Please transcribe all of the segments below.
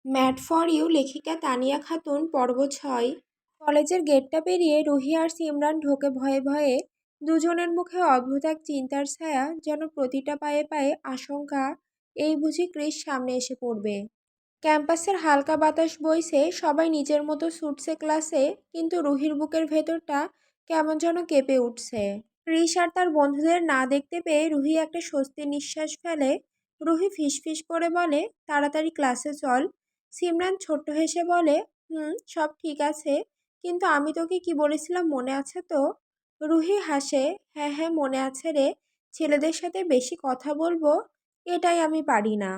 Mad for you লেখিকা তানিয়া খাতুন পর্ব ৬। কলেজের গেটটা পেরিয়ে রুহি আর সিমরান ঢোকে ভয়ে ভয়ে। দুজনের মুখে অদ্ভুত এক চিন্তার ছায়া, যেন প্রতিটা পায়ে পায়ে আশঙ্কা, এই বুঝি ক্রিস সামনে এসে পড়বে। ক্যাম্পাসের হালকা বাতাস বইছে, সবাই নিজের মতো ছুটছে ক্লাসে, কিন্তু রুহির বুকের ভেতরটা কেমন যেন কেঁপে উঠছে। ক্রিস আর তার বন্ধুদের না দেখতে পেয়ে রুহি একটা স্বস্তির নিঃশ্বাস ফেলে। রুহি ফিসফিস করে বলে, তাড়াতাড়ি ক্লাসে চল। সিমরান ছোট্ট হেসে বলে, সব ঠিক আছে, কিন্তু আমি তোকে কি বলেছিলাম মনে আছে তো? রুহি হাসে, হ্যাঁ হ্যাঁ মনে আছে রে, ছেলেদের সাথে বেশি কথা বলবো, এটাই আমি পারি না।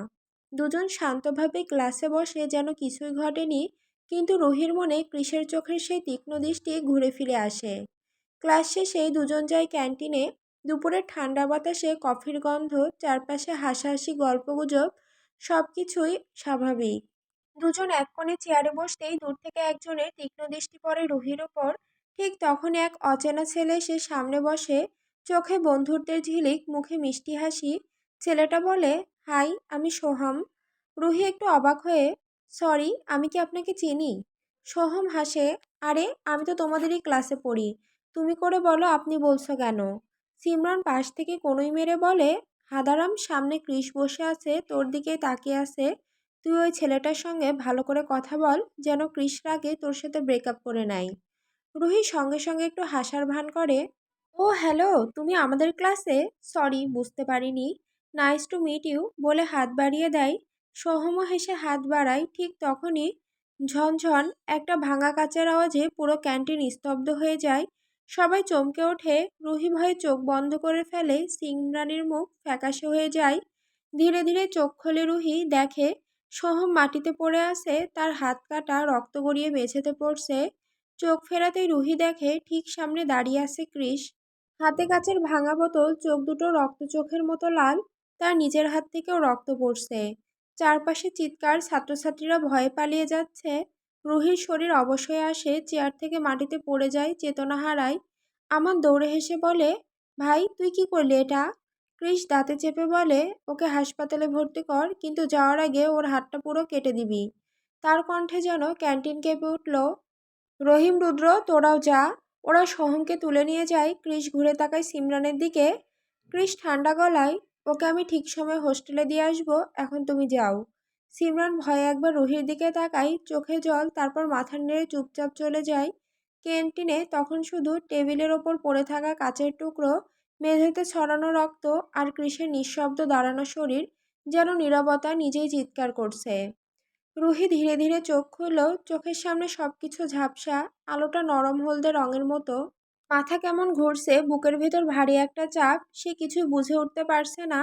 দুজন শান্তভাবে ক্লাসে বসে যেন কিছুই ঘটেনি, কিন্তু রুহির মনে কৃষের চোখের সেই তীক্ষ্ণ দৃষ্টি ঘুরে ফিরে আসে। ক্লাস শেষে দুজন যায় ক্যান্টিনে। দুপুরের ঠান্ডা বাতাসে কফির গন্ধ, চারপাশে হাসাহাসি গল্পগুজব, সব কিছুই স্বাভাবিক। দুজন এক কোণে চেয়ারে বসতেই দূর থেকে একজনের তীক্ষ্ণ দৃষ্টি পড়ে রুহির ওপর। ঠিক তখনই এক অচেনা ছেলে এসে সামনে বসে, চোখে বন্ধুত্বের ঝিলিক, মুখে মিষ্টি হাসি। ছেলেটা বলে, হাই, আমি সোহম। রুহি একটু অবাক হয়ে, সরি, আমি কি আপনাকে চিনি? সোহম হাসে, আরে আমি তো তোমাদেরই ক্লাসে পড়ি, তুমি করে বলো আপনি বলছো কেন? সিমরান পাশ থেকে কনুই মেরে বলে, হাদারাম, সামনে ক্রিস বসে আছে, তোর দিকেই তাকিয়ে আছে, তুই ওই ছেলেটার সঙ্গে ভালো করে কথা বল, যেন ক্রিস রাগে তোর সাথে ব্রেকআপ করে নাই। রুহি সঙ্গে সঙ্গে একটু হাসার ভান করে, ও হ্যালো, তুমি আমাদের ক্লাসে? সরি, বুঝতে পারিনি। নাইস টু মিট ইউ বলে হাত বাড়িয়ে দেয়। সোহমও হেসে হাত বাড়ায়। ঠিক তখনই ঝনঝন একটা ভাঙা কাচের আওয়াজে পুরো ক্যান্টিন স্তব্ধ হয়ে যায়। সবাই চমকে ওঠে। রুহি ভয়ে চোখ বন্ধ করে ফেলে। সিমরানের মুখ ফ্যাকাশে হয়ে যায়। ধীরে ধীরে চোখ খোলে রুহি, দেখে সোহম মাটিতে পড়ে আছে, তার হাত কাটা, রক্ত গড়িয়ে মেঝেতে পড়ছে। চোখ ফেরাতেই রুহি দেখে ঠিক সামনে দাঁড়িয়ে আছে ক্রিস। হাতে কাচের ভাঙা বোতল, চোখ দুটো রক্ত চোখের মতো লাল, তার নিজের হাত থেকেও রক্ত পড়ছে। চারপাশে চিৎকার, ছাত্রছাত্রীরা ভয়ে পালিয়ে যাচ্ছে। রুহির শরীর অবশ হয়ে আসে, চেয়ার থেকে মাটিতে পড়ে যায়, চেতনা হারায়। আমান দৌড়ে হেসে বলে, ভাই তুই কি করলি এটা? ক্রিস দাঁতে চেপে বলে, ওকে হাসপাতালে ভর্তি কর, কিন্তু যাওয়ার আগে ওর হাতটা পুরো কেটে দিবি। তার কণ্ঠে যেন ক্যান্টিন কেঁপে উঠল। রহিম, রুদ্র, তোরাও যা। ওরা সোহমকে তুলে নিয়ে যায়। ক্রিস ঘুরে তাকায় সিমরানের দিকে। ক্রিস ঠান্ডা গলায়, ওকে আমি ঠিক সময় হোস্টেলে দিয়ে আসবো, এখন তুমি যাও। সিমরান ভয়ে একবার রুহির দিকে তাকায়, চোখে জল, তারপর মাথা নেড়ে চুপচাপ চলে যায়। ক্যান্টিনে তখন শুধু টেবিলের ওপর পড়ে থাকা কাচের টুকরো, মেঝেতে ছড়ানো রক্ত, আর ক্রিসের নিঃশব্দ দাঁড়ানো শরীর, যেন নীরবতা নিজেই চিৎকার করছে। রুহি ধীরে ধীরে চোখ খুলল। চোখের সামনে সবকিছু ঝাপসা, আলোটা নরম হলদে রঙের মতো। মাথা কেমন ঘুরছে, বুকের ভেতর ভারী একটা চাপ, সে কিছুই বুঝে উঠতে পারছে না।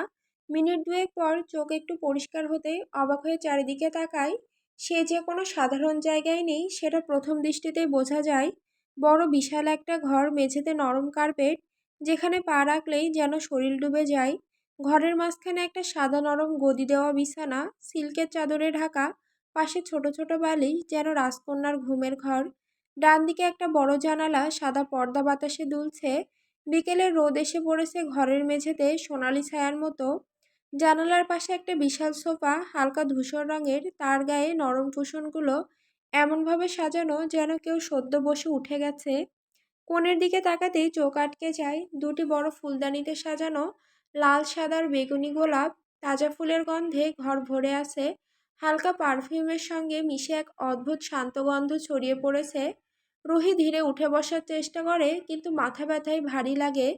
মিনিট দুয়েক পর চোখ একটু পরিষ্কার হতেই অবাক হয়ে চারিদিকে তাকায়। সে যে কোনো সাধারণ জায়গায় নেই, সেটা প্রথম দৃষ্টিতেই বোঝা যায়। বড় বিশাল একটা ঘর, মেঝেতে নরম কার্পেট, যেখানে পা রাখলেই যেন শরীর ডুবে যায়। ঘরের মাঝখানে একটা সাদা নরম গদি দেওয়া বিছানা, সিল্কের চাদরে ঢাকা, পাশে ছোট ছোট বালিশ, যেন রাজকন্যার ঘুমের ঘর। ডান দিকে একটা বড় জানালা, সাদা পর্দা বাতাসে দুলছে। বিকেলের রোদ এসে পড়েছে ঘরের মেঝেতে সোনালি ছায়ার মতো। জানালার পাশে একটা বিশাল সোফা, হালকা ধূসর রঙের, তার গায়ে নরম কুশনগুলো এমনভাবে সাজানো যেন কেউ সদ্য বসে উঠে গেছে। কোণের দিকে তাকাতেই চোখ আটকে যায়। দুটি বড় ফুলদানিতে সাজানো লাল, সাদার বেগুনি গোলাপ, তাজা ফুলের গন্ধে ঘর ভরে আছে। হালকা পারফিউমের সঙ্গে মিশে এক অদ্ভুত শান্ত গন্ধ ছড়িয়ে পড়েছে। রুহি ধীরে উঠে বসার চেষ্টা করে, কিন্তু মাথা ব্যথায় ভারী লাগে।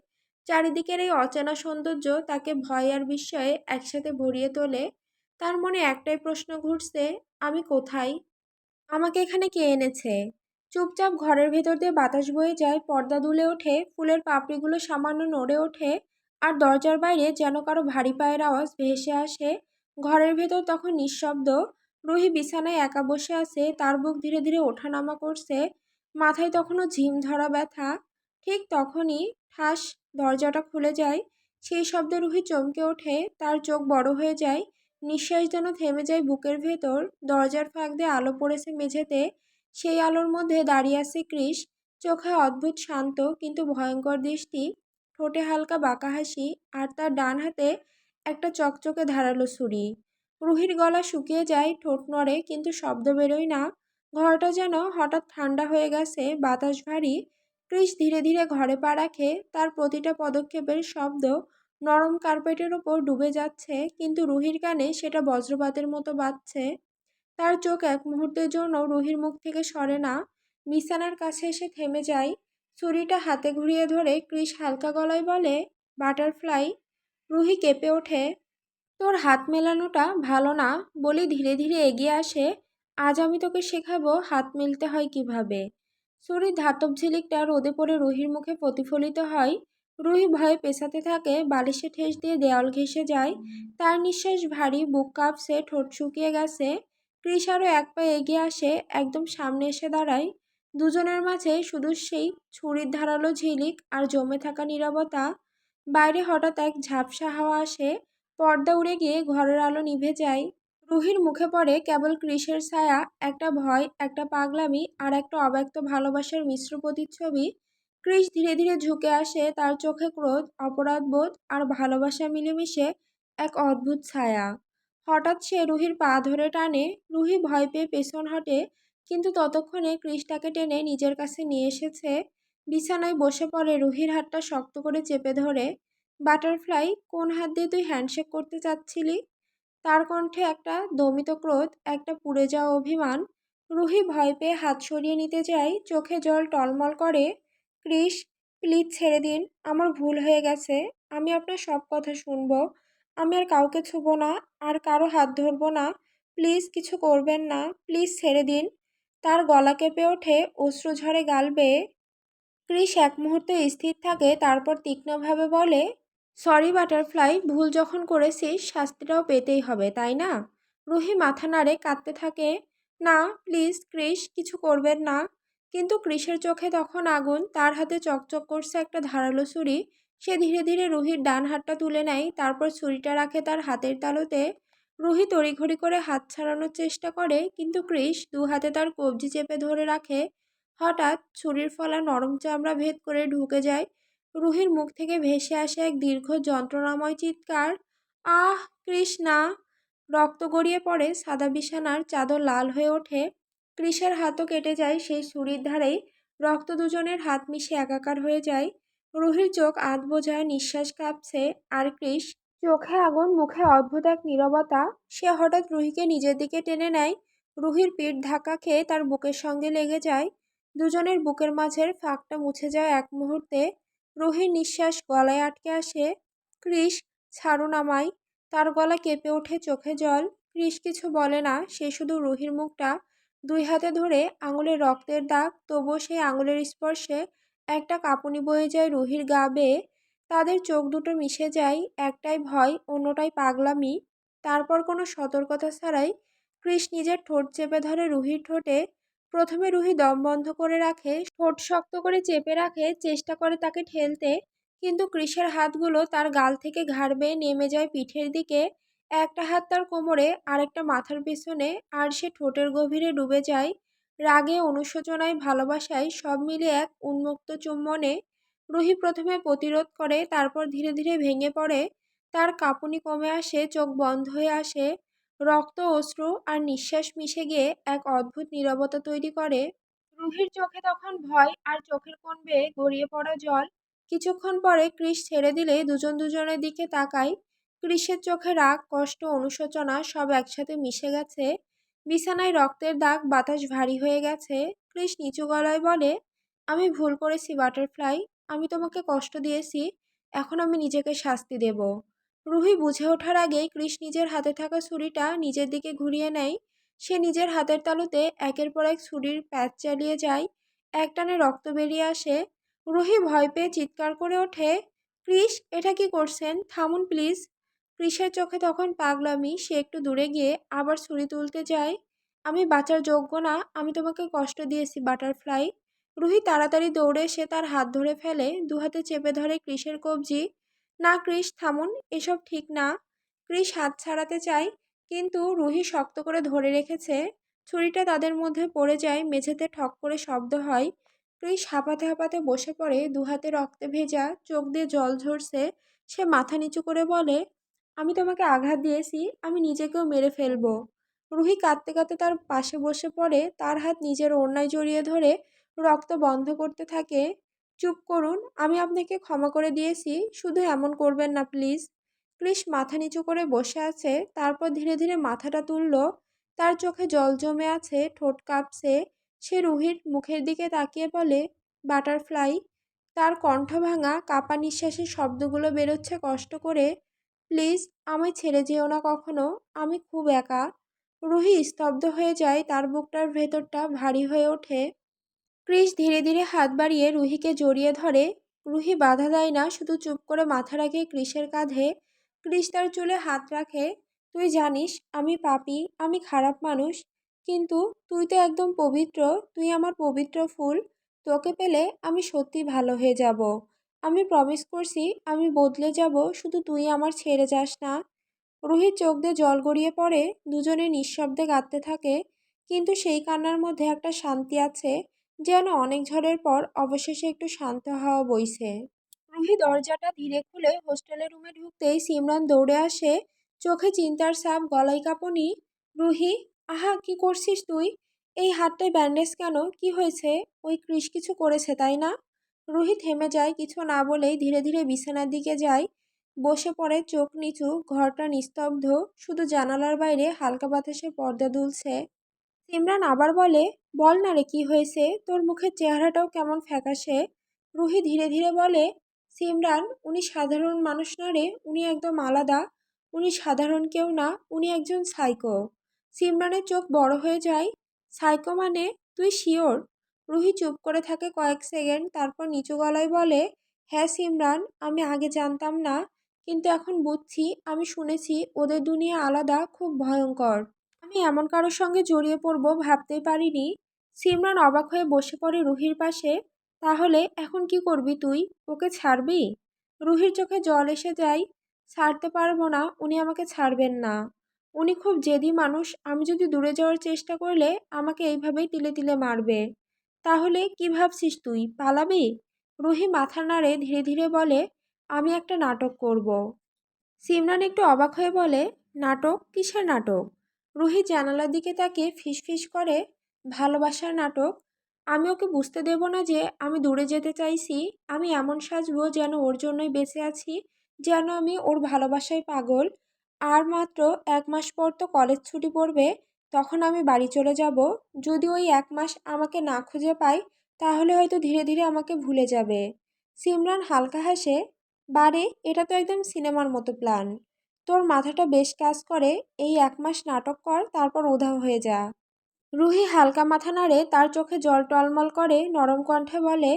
চারিদিকের এই অচেনা সৌন্দর্য তাকে ভয় আর বিস্ময়ে একসাথে ভরিয়ে তোলে। তার মনে একটাই প্রশ্ন ঘুরছে, আমি কোথায়? আমাকে এখানে কে এনেছে? চুপচাপ ঘরের ভেতর দিয়ে বাতাস বয়ে যায়, পর্দা দুলে ওঠে, ফুলের পাপড়িগুলো সামান্য নড়ে ওঠে, আর দরজার বাইরে যেন কারো ভারী পায়ের আওয়াজ ভেসে আসে। ঘরের ভেতর তখন নিঃশব্দ। রুহি বিছানায় একা বসে আছে, তার বুক ধীরে ধীরে ওঠানামা করছে, মাথায় তখনও ঝিম ধরা ব্যথা। ঠিক তখনই ঠাস, দরজাটা খুলে যায়। সেই শব্দে রুহি চমকে ওঠে, তার চোখ বড় হয়ে যায়, নিঃশ্বাস যেন থেমে যায় বুকের ভেতর। দরজার ফাঁক দিয়ে আলো পড়েছে মেঝেতে। সেই আলোর মধ্যে দাঁড়িয়ে আছে ক্রিস, চোখে অদ্ভুত শান্ত কিন্তু ভয়ঙ্কর দৃষ্টি, ঠোঁটে হালকা বাঁকা হাসি, আর তার ডান হাতে একটা চকচকে ধারালো ছুরি। রুহির গলা শুকিয়ে যায়, ঠোঁট নড়ে, কিন্তু শব্দ বেরোয় না। ঘরটা যেন হঠাৎ ঠান্ডা হয়ে গেছে, বাতাস ভারী। ক্রিস ধীরে ধীরে ঘরে পা রাখে, তার প্রতিটা পদক্ষেপের শব্দ নরম কার্পেটের ওপর ডুবে যাচ্ছে, কিন্তু রুহির কানে সেটা বজ্রপাতের মতো বাজছে। তার চোখ এক মুহূর্তের জন্য রুহির মুখ থেকে সরে না। বিছানার কাছে এসে থেমে যায়, ছুরিটা হাতে ঘুরিয়ে ধরে ক্রিস হালকা গলায় বলে, বাটারফ্লাই। রুহি কেঁপে ওঠে। তোর হাত মেলানোটা ভালো না, বলে ধীরে ধীরে এগিয়ে আসে। আজ আমি তোকে শেখাবো হাত মেলতে হয় কিভাবে। ছুরির ধাতব ঝিলিকটা রোদে পড়ে রুহির মুখে প্রতিফলিত হয়। রুহি ভয়ে পেছাতে থাকে, বালিশে ঠেস দিয়ে দেওয়াল ঘেঁষে যায়। তার নিঃশ্বাস ভারী, বুক কাঁপছে, ঠোঁট শুকিয়ে গেছে। ক্রিস আরও এক পা এগিয়ে আসে, একদম সামনে এসে দাঁড়ায়। দুজনের মাঝে শুধু সেই ছুরির ধারালো ঝিলিক আর জমে থাকা নীরবতা। বাইরে হঠাৎ এক ঝাপসা হাওয়া আসে, পর্দা উড়ে গিয়ে ঘরের আলো নিভে যায়। রুহির মুখে পড়ে কেবল ক্রিসের ছায়া, একটা ভয়, একটা পাগলামি আর একটা অব্যক্ত ভালোবাসার মিশ্র প্রতিচ্ছবি। ক্রিস ধীরে ধীরে ঝুঁকে আসে, তার চোখে ক্রোধ, অপরাধবোধ আর ভালোবাসা মিলেমিশে এক অদ্ভুত ছায়া। হঠাৎ সে রুহির পা ধরে টানে। রুহি ভয় পেয়ে পেছন হটে, কিন্তু ততক্ষণে ক্রিস তাকে টেনে নিজের কাছে নিয়ে এসেছে। বিছানায় বসে পড়ে, রুহির হাতটা শক্ত করে চেপে ধরে। বাটারফ্লাই, কোন হাত দিয়ে তুই হ্যান্ডশেক করতে চাচ্ছিলি? তার কণ্ঠে একটা দমিত ক্রোধ, একটা পুড়ে যাওয়া অভিমান। রুহি ভয় পেয়ে হাত সরিয়ে নিতে যায়, চোখে জল টলমল করে। ক্রিস, প্লিজ ছেড়ে দিন, আমার ভুল হয়ে গেছে। আমি আপনার সব কথা শুনবো। আমি আর কাউকে ছুবো না, আর কারো হাত ধরবো না। প্লিজ কিছু করবেন না, প্লিজ ছেড়ে দিন। তার গলা কেঁপে ওঠে, অশ্রু ঝরে গাল বেয়ে। ক্রিস এক মুহূর্তে স্থির থাকে, তারপর তীক্ষ্ণভাবে বলে, সরি বাটারফ্লাই, ভুল যখন করেছিস শাস্তিটাও পেতেই হবে, তাই না? রুহি মাথা নাড়ে, কাঁদতে থাকে। না প্লিজ ক্রিস, কিছু করবেন না। কিন্তু ক্রিসের চোখে তখন আগুন, তার হাতে চকচক করছে একটা ধারালো ছুরি। সে ধীরে ধীরে রুহির ডান হাতটা তুলে নেয়, তারপর ছুরিটা রাখে তার হাতের তালুতে। রুহি তড়িঘড়ি করে হাত ছাড়ানোর চেষ্টা করে, কিন্তু ক্রিস দু হাতে তার কবজি চেপে ধরে রাখে। হঠাৎ ছুরির ফলা নরম চামড়া ভেদ করে ঢুকে যায়। রুহির মুখ থেকে ভেসে আসে এক দীর্ঘ যন্ত্রণাময় চিৎকার। আহ! কৃষ্ণা! রক্ত গড়িয়ে পড়ে, সাদা বিছানার চাদর লাল হয়ে ওঠে। কৃষের হাতও কেটে যায় সেই ছুরির ধারেই। রক্ত দুজনের হাত মিশে একাকার হয়ে যায়। রুহির চোখ আধ বোঝা, নিঃশ্বাস কাঁপছে। আর কৃষ, চোখে আগুন, মুখে অদ্ভুত এক নীরবতা। সে হঠাৎ রুহিকে নিজের দিকে টেনে নেয়। রুহির পিঠ ধাক্কা খেয়ে তার বুকের সঙ্গে লেগে যায়। দুজনের বুকের মাঝের ফাঁকটা মুছে যায় এক মুহূর্তে। রুহির নিঃশ্বাস গলায় আটকে আসে। কৃষ, ছাড়ুন আমায়। তার গলা কেঁপে ওঠে, চোখে জল। কৃষ কিছু বলে না, সে শুধু রুহির মুখটা দুই হাতে ধরে, আঙুলের রক্তের দাগ, তবুও সেই আঙুলের স্পর্শে একটা কাঁপুনি বয়ে যায় রুহির গা বেয়ে। তাদের চোখ দুটো মিশে যায়, একটাই ভয়, অন্যটাই পাগলামি। তারপর কোনো সতর্কতা ছাড়াই কৃষ নিজের ঠোঁট চেপে ধরে রুহির ঠোঁটে। প্রথমে রুহি দম বন্ধ করে রাখে, ঠোঁট শক্ত করে চেপে রাখে, চেষ্টা করে তাকে ঠেলতে। কিন্তু কৃষের হাতগুলো তার গাল থেকে ঘাড় বেয়ে নেমে যায় পিঠের দিকে। একটা হাত তার কোমরে, আরেকটা মাথার পেছনে, আর সে ঠোঁটের গভীরে ডুবে যায়। রাগে, অনুশোচনায়, ভালোবাসায় সব মিলে এক উন্মুক্ত চুম্বনে। রুহি প্রথমে প্রতিরোধ করে, তারপর ধীরে ধীরে ভেঙে পড়ে। তার কাঁপুনি কমে আসে, চোখ বন্ধ হয়ে আসে। রক্ত, অশ্রু আর নিঃশ্বাস মিশে গিয়ে এক অদ্ভুত নীরবতা তৈরি করে। রুহির চোখে তখন ভয়, আর চোখের কোণ বেয়ে গড়িয়ে পড়া জল। কিছুক্ষণ পরে কৃষ ছেড়ে দিলে দুজন দুজনের দিকে তাকায়। কৃষের চোখে রাগ, কষ্ট, অনুশোচনা সব একসাথে মিশে গেছে। বিছানায় রক্তের দাগ, বাতাস ভারী হয়ে গেছে। কৃষ নিচু গলায় বলে, আমি ভুল করেছি বাটারফ্লাই। আমি তোমাকে কষ্ট দিয়েছি। এখন আমি নিজেকে শাস্তি দেব। রুহি বুঝে ওঠার আগেই কৃষ নিজের হাতে থাকা ছুরিটা নিজের দিকে ঘুরিয়ে নেয়। সে নিজের হাতের তালুতে একের পর এক ছুরির প্যাচ চালিয়ে যায়। একটানে রক্ত বেরিয়ে আসে। রুহি ভয় পেয়ে চিৎকার করে ওঠে, কৃষ, এটা কি করছেন? থামুন প্লিজ। কৃষের চোখে তখন পাগলামি, সে একটু দূরে গিয়ে আবার ছুরি তুলতে যায়। আমি বাঁচার যোগ্য না, আমি তোমাকে কষ্ট দিয়েছি বাটারফ্লাই। রুহি তাড়াতাড়ি দৌড়ে এসে তার হাত ধরে ফেলে, দুহাতে চেপে ধরে কৃষের কবজি। না কৃষ, থামুন, এসব ঠিক না। কৃষ হাত ছাড়াতে চায়, কিন্তু রুহি শক্ত করে ধরে রেখেছে। ছুরিটা তাদের মধ্যে পড়ে যায়, মেঝেতে ঠক করে শব্দ হয়। কৃষ হাঁপাতে হাঁপাতে বসে পড়ে, দুহাতে রক্তে ভেজা, চোখ দিয়ে জল ঝরছে। সে মাথা নিচু করে বলে, আমি তোমাকে আঘাত দিয়েছি, আমি নিজেকেও মেরে ফেলবো। রুহি কাঁদতে কাঁদতে তার পাশে বসে পড়ে, তার হাত নিজের ওড়নায় জড়িয়ে ধরে রক্ত বন্ধ করতে থাকে। চুপ করুন, আমি আপনাকে ক্ষমা করে দিয়েছি, শুধু এমন করবেন না প্লিজ। ক্রিস মাথা নিচু করে বসে আছে, তারপর ধীরে ধীরে মাথাটা তুলল। তার চোখে জল জমে আছে, ঠোঁট কাঁপছে। সে রুহির মুখের দিকে তাকিয়ে বলে, বাটারফ্লাই। তার কণ্ঠ ভাঙা কাপা নিঃশ্বাসের শব্দগুলো বেরোচ্ছে কষ্ট করে। প্লিজ, আমায় ছেড়ে যেও না কখনো, আমি খুব একা। রুহি স্তব্ধ হয়ে যায়, তার বুকটার ভেতরটা ভারী হয়ে ওঠে। ক্রিস ধীরে ধীরে হাত বাড়িয়ে রুহিকে জড়িয়ে ধরে। রুহি বাধা দেয় না, শুধু চুপ করে মাথা রাখে ক্রিসের কাঁধে। ক্রিস তার চুলে হাত রাখে। তুই জানিস আমি পাপী, আমি খারাপ মানুষ, কিন্তু তুই তো একদম পবিত্র। তুই আমার পবিত্র ফুল। তোকে পেলে আমি সত্যি ভালো হয়ে যাব। আমি প্রমিস করছি আমি বদলে যাব, শুধু তুই আমার ছেড়ে যাস না। রুহির চোখ দিয়ে জল গড়িয়ে পড়ে। দুজনে নিঃশব্দে কাঁদতে থাকে, কিন্তু সেই কান্নার মধ্যে একটা শান্তি আছে, যেন অনেক ঝড়ের পর অবশেষে একটু শান্ত হাওয়া বইছে। রুহি দরজাটা ধীরে খুলে হোস্টেলের রুমে ঢুকতেই সিমরান দৌড়ে আসে, চোখে চিন্তার ছাপ, গলায় কাঁপুনি। রুহি, আহা কি করছিস তুই? এই হাতটায় ব্যান্ডেজ কেন? কি হয়েছে? ওই কৃষ কিছু করেছে তাই না? রুহি থেমে যায়, কিছু না বলেই ধীরে ধীরে বিছানার দিকে যায়। বসে পড়ে চোখ নিচু, ঘরটা নিস্তব্ধ, শুধু জানালার বাইরে হালকা বাতাসে পর্দা দুলছে। সিমরান আবার বলে, বল না রে কি হয়েছে, তোর মুখের চেহারাটাও কেমন ফ্যাকাশে। রুহি ধীরে ধীরে বলে, সিমরান, উনি সাধারণ মানুষ না রে, উনি একদম আলাদা। উনি সাধারণ কেউ না, উনি একজন সাইকো। সিমরানের চোখ বড় হয়ে যায়। সাইকো মানে? তুই শিওর? রুহি চুপ করে থাকে কয়েক সেকেন্ড, তারপর নিচু গলায় বলে, হ্যাঁ সিমরান, আমি আগে জানতাম না, কিন্তু এখন বুঝছি। আমি শুনেছি ওদের দুনিয়া আলাদা, খুব ভয়ঙ্কর। আমি এমন কারোর সঙ্গে জড়িয়ে পড়বো ভাবতেই পারিনি। সিমরান অবাক হয়ে বসে পড়ে রুহির পাশে। তাহলে এখন কি করবি তুই? ওকে ছাড়বি? রুহির চোখে জল এসে যায়। ছাড়তে পারবো না, উনি আমাকে ছাড়বেন না। উনি খুব জেদি মানুষ, আমি যদি দূরে যাওয়ার চেষ্টা করলে আমাকে এইভাবেই তিলে তিলে মারবে। তাহলে কি ভাবছিস তুই, পালাবি? রুহি মাথা নাড়ে, ধীরে ধীরে বলে, আমি একটা নাটক করব। সিমরান একটু অবাক হয়ে বলে, নাটক? কিসের নাটক? রুহি জানালার দিকে তাকিয়ে ফিসফিস করে, ভালোবাসার নাটক। আমি ওকে বুঝতে দেব না যে আমি দূরে যেতে চাইছি। আমি এমন সাজবো যেন ওর জন্যই বেঁচে আছি, যেন আমি ওর ভালোবাসায় পাগল। আর মাত্র 1 মাস পর তো কলেজ ছুটি পড়বে, তখন আমি বাড়ি চলে যাব। যদি ওই 1 মাস আমাকে না খুঁজে পাই, তাহলে হয়তো ধীরে ধীরে আমাকে ভুলে যাবে। সিমরান হালকা হাসে, বারে, এটা তো একদম সিনেমার মতো প্ল্যান। তোর মাথাটা বেশ কাজ করে। এই 1 মাস নাটক কর, তারপর উধাও হয়ে যা। রুহি হালকা মাথা নাড়ে, তার চোখে জল টলমল করে, নরম কণ্ঠে বলে,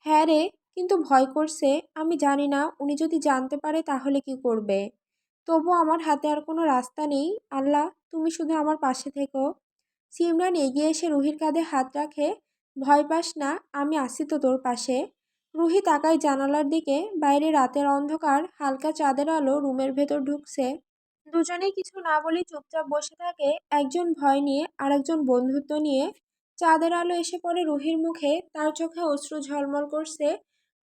হ্যাঁ রে, কিন্তু ভয় করছে। আমি জানি না উনি যদি জানতে পারে তাহলে কি করবে। তবু আমার হাতে আর কোনো রাস্তা নেই। আল্লাহ, তুমি শুধু আমার পাশে থেকো। সিমরান এগিয়ে এসে রুহির কাঁধে হাত রাখে। ভয় পাস না, আমি আছি তো তোর পাশে। রুহি তাকায় জানালার দিকে, বাইরে রাতের অন্ধকার, হালকা চাঁদের আলো রুমের ভেতর ঢুকছে। দুজনেই কিছু না বলে চুপচাপ বসে থাকে, একজন ভয় নিয়ে আর একজন বন্ধুত্ব নিয়ে। চাঁদের আলো এসে পড়ে রুহির মুখে, তার চোখে অশ্রু ঝলমল করছে,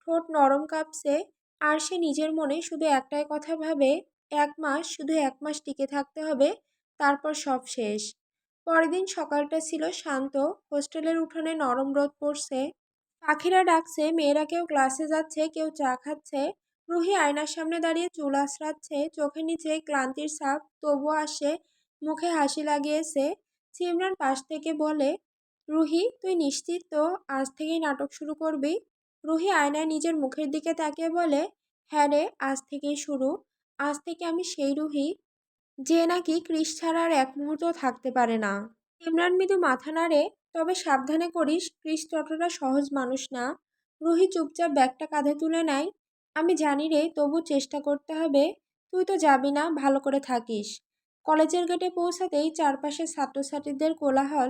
ঠোঁট নরম কাঁপছে। আর সে নিজের মনে শুধু একটাই কথা ভাবে, 1 মাস, শুধু 1 মাস টিকে থাকতে হবে, তারপর সব শেষ। পরের দিন সকালটা ছিল শান্ত। হোস্টেলের উঠোনে নরম রোদ পড়ছে, পাখিরা ডাকছে, মেয়েরা কেউ ক্লাসে যাচ্ছে, কেউ চা খাচ্ছে। রুহি আয়নার সামনে দাঁড়িয়ে চুল আঁচড়াচ্ছে, চোখের নিচে ক্লান্তির ছাপ, তবুও আসে, মুখে হাসি লাগিয়েছে। সিমরান পাশ থেকে বলে, রুহি তুই নিশ্চিত তো আজ থেকেই নাটক শুরু করবি? রুহি আয়নায় নিজের মুখের দিকে তাকিয়ে বলে, হ্যাঁ রে, আজ থেকেই শুরু। আজ থেকে আমি সেই রুহি যে নাকি ক্রিস ছাড়া আর এক মুহূর্ত থাকতে পারে না। ইমরান মৃদু মাথা নাড়ে, তবে সাবধানে করিস, ক্রিস ততটা সহজ মানুষ না। রুহি চুপচাপ ব্যাগটা কাঁধে তুলে নেয়। আমি জানি রে, তবু চেষ্টা করতে হবে। তুই তো যাবি না, ভালো করে থাকিস। কলেজের গেটে পৌঁছাতেই চারপাশে ছাত্রছাত্রীদের কোলাহল।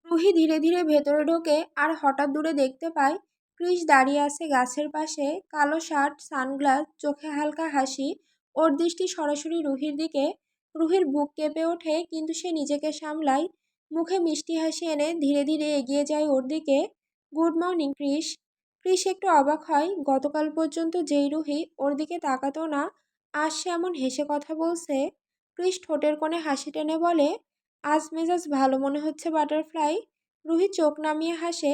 রুহি ধীরে ধীরে ভেতরে ঢোকে, আর হঠাৎ দূরে দেখতে পায় ক্রিস দাঁড়িয়ে আছে গাছের পাশে, কালো শার্ট, সানগ্লাস, চোখে হালকা হাসি। ওর দৃষ্টি সরাসরি রুহির দিকে। রুহির বুক কেঁপে ওঠে, কিন্তু সে নিজেকে সামলায়। মুখে মিষ্টি হাসি এনে ধীরে ধীরে এগিয়ে যায় ওর দিকে। Good morning Chris. ক্রিস একটু অবাক হয়, গতকাল পর্যন্ত যেই রুহি ওর দিকে তাকাতো না, আজ সে এমন হেসে কথা বলছে। কৃষ ঠোঁটের কোণে হাসি টেনে বলে, আজ মেজাজ ভালো মনে হচ্ছে বাটারফ্লাই। রুহি চোখ নামিয়ে হাসে,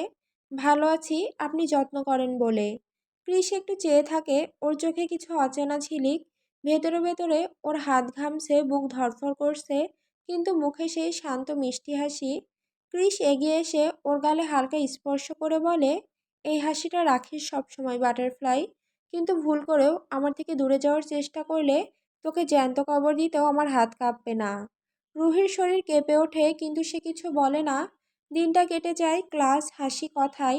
ভালো আছি আপনি যত্ন করেন বলে। কৃষ একটু চেয়ে থাকে, ওর চোখে কিছু অচেনা ঝিলিক। ভেতরে ভেতরে ওর হাত ঘামছে, বুক ধড়ফড় করছে, কিন্তু মুখে সেই শান্ত মিষ্টি হাসি। কৃষ এগিয়ে এসে ওর গালে হালকা স্পর্শ করে বলে, এই হাসিটা রাখিস সবসময় বাটারফ্লাই। কিন্তু ভুল করেও আমার থেকে দূরে যাওয়ার চেষ্টা করলে তোকে জ্যান্ত কবর দিতেও আমার হাত কাঁপবে না। রুহির শরীর কেঁপে ওঠে, কিন্তু সে কিছু বলে না। দিনটা কেটে যায় ক্লাস, হাসি, কথায়।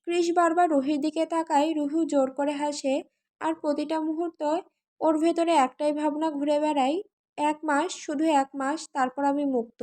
কৃষ বারবার রুহির দিকে তাকায়, রুহিও জোর করে হাসে। আর প্রতিটা মুহূর্ত ওর ভেতরে একটাই ভাবনা ঘুরে বেড়ায়, 1 মাস, শুধু 1 মাস, তারপর আমি মুক্ত।